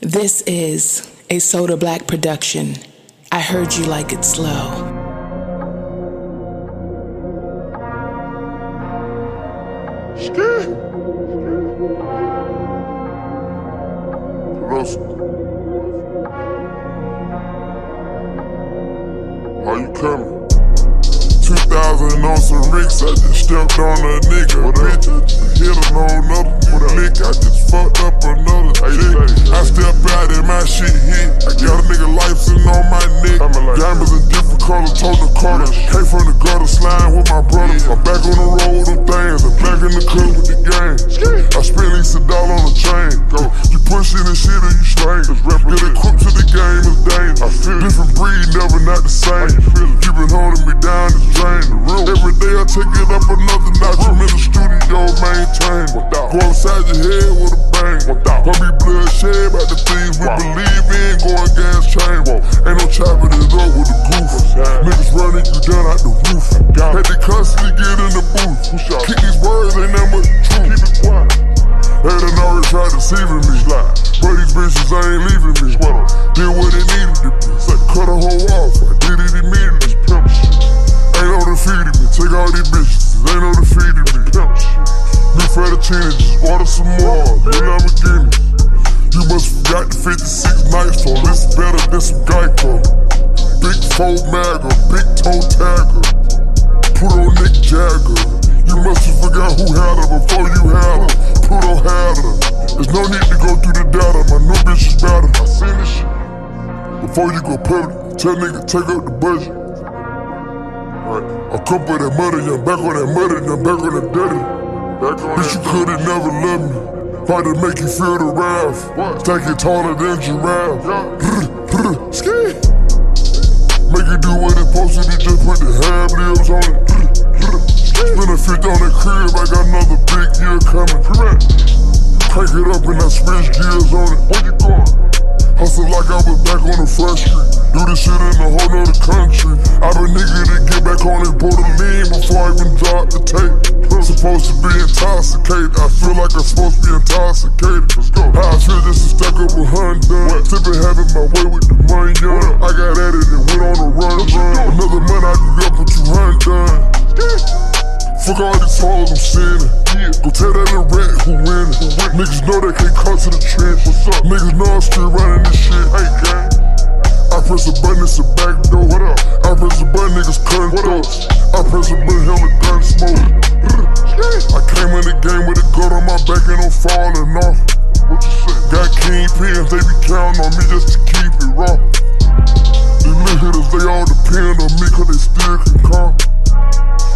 This is a Soda Black production. I heard you like it slow. How you coming? 2000 on some Ricks, I just stepped on a nigga. Bitch, I just hit another lick, I just fucked up another chick. I step out and my shit hit. I got a nigga life sitting on my neck. Diamonds in different colors, told the Carter. Came from the gutter, slime with my brother. I'm back on the road with them things, I'm back in the club with the gang. I spent at least $1 on a chain. You pushing the shit or you strange. Get equipped to the game is dangerous. Different breed, never not the same. You been holding me down, it's drain. Every day I take it up another notch. I'm in the studio, maintain. Go upside your head with a bang. Gonna be bloodshed about the things we believe in. Going gas chain. Ain't no chopping it up with a goof. Niggas running you down out the roof. Had to constantly get in the booth. Keep these words, ain't that much truth. Keep it quiet. They done already tried deceiving me. But these bitches ain't leaving me. Did what it needed to be. Cut a hoe off, I did it immediately. Ain't no defeating me. Take all these bitches, ain't no defeating me. New fettuccine, just order some more. New Lamborghini. You must forgot the 56 nights, so this is better than some Geico. Big 4 MAGA, big toe tagger. Put on Nick Jagger. You must have forgot who had her before you had her. Put on had her. There's no need to go through the data, my new bitch is better. I seen this shit. Before you go public, tell nigga take up the budget. I come with that muddy, I'm back on that muddy, I'm back on that dirty. Bitch, you could've never loved me. Tried to make you feel the wrath. Stack it taller than giraffe. Ski. Make it do what it's supposed to do, just put the ham libs on it. Spend a 50 on that crib, I got another big year coming. Crank it up and I switch gears on it. Where you going? Hustle like I was back on the first street. Do this shit in a whole nother country. I been nigga to get back on this border lean before I even drop the tape. Supposed to be intoxicated. I feel like I'm supposed to be intoxicated. Let's go. How I feel this is stuck up with Hyundai. Sippin' having my way with the money young. I got at it and went on a run. Another month I do up with 200. Fuck all these hoes I'm sinning. Go tell that little rat who winning. Niggas know they can't come to the trench. What's up? Niggas know I'm still running this shit. Hey, gang. I press a button, it's a back door. What up? I press a button, niggas cutting throats. I press a button, hell of gun smoke. I came in the game with a gun on my back and I'm falling off. What you say? Got kingpins, they be counting on me just to keep it raw. These little hitters, they all depend on me cause they still can come.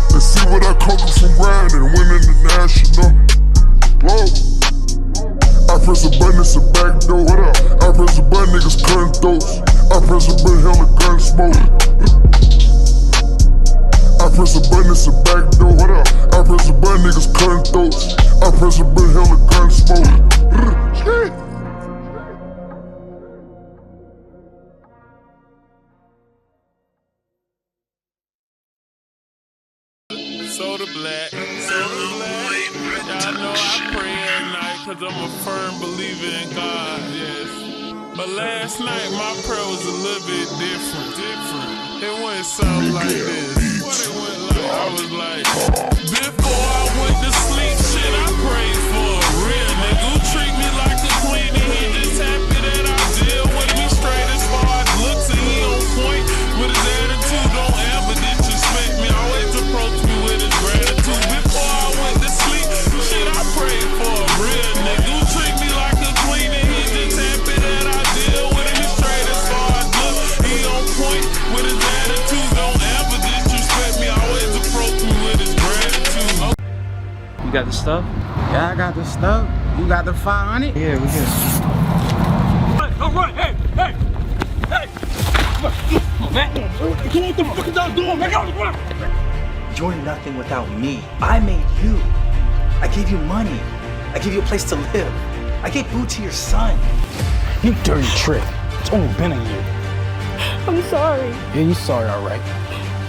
They see what I come from grinding, winning the national. Whoa. I press a button, it's a back door. What up? I press a button, niggas cutting throats. I press a button, hell of gun smoke. I press a button, it's a back door. What up? I press a button, niggas cutting throats. I press a button, hell of gun smoke. Soda Black, Soda Black. Y'all know I pray at night cause I'm a firm believer in God, yes. But last night my prayer was a little bit different. It went something like this. What it went like? I was like, before I went to sleep, shit, I prayed for a real nigga who treat me like a queen and he just happy that I deal with me straight as far as looks and he on point with his attitude. Don't ever disrespect me, always approach me with his gratitude. Before I went to sleep, shit, I prayed for a real nigga who treat me like a queen and he just happy that I deal with him straight as far as look. He on point with his attitude. Don't ever disrespect me, always approach me with his gratitude. You got the stuff? Yeah, I got the stuff. You got the 500? Yeah, we good. All right, hey! Man, come on, what the fuck is y'all doing, man? You're nothing without me. I made you. I gave you money. I gave you a place to live. I gave food to your son. You dirty trick. It's only been a year. I'm sorry. Yeah, you sorry, all right.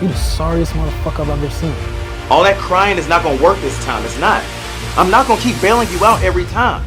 You the sorriest motherfucker I've ever seen. All that crying is not gonna work this time. It's not. I'm not gonna keep bailing you out every time.